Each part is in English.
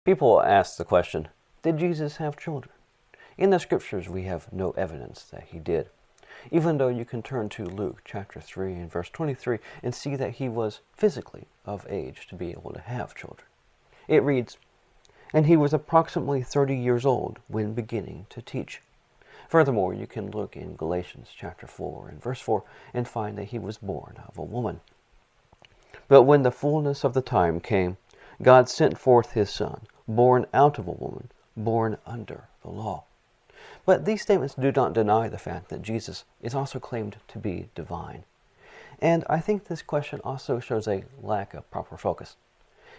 People ask the question, did Jesus have children? In the scriptures we have no evidence that he did, even though you can turn to Luke chapter 3 and verse 23 and see that he was physically of age to be able to have children. It reads, "And he was approximately 30 years old when beginning to teach." Furthermore, you can look in Galatians chapter 4 and verse 4 and find that he was born of a woman. But when the fullness of the time came, God sent forth his Son, born out of a woman, born under the law. But these statements do not deny the fact that Jesus is also claimed to be divine. And I think this question also shows a lack of proper focus.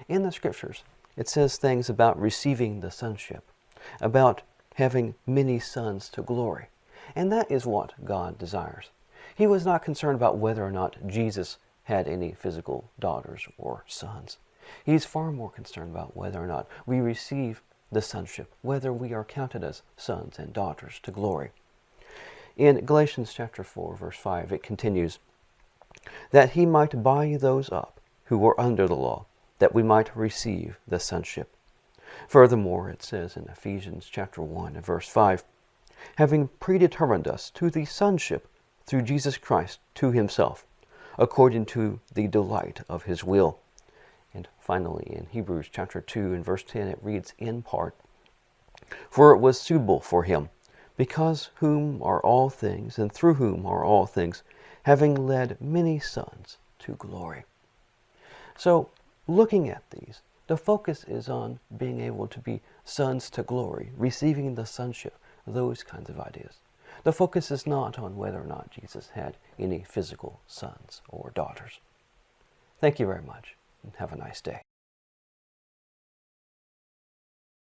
In the scriptures, it says things about receiving the sonship, about having many sons to glory. And that is what God desires. He was not concerned about whether or not Jesus had any physical daughters or sons. He's far more concerned about whether or not we receive the sonship, whether we are counted as sons and daughters to glory. In Galatians chapter 4, verse 5, it continues, "That he might buy those up who were under the law, that we might receive the sonship." Furthermore, it says in Ephesians chapter 1 and verse 5, "Having predetermined us to the sonship through Jesus Christ to himself, according to the delight of his will." And finally, in Hebrews chapter 2 and verse 10, it reads in part, "For it was suitable for him, because whom are all things, and through whom are all things, having led many sons to glory." So, looking at these, the focus is on being able to be sons to glory, receiving the sonship, those kinds of ideas. The focus is not on whether or not Jesus had any physical sons or daughters. Thank you very much, and have a nice day.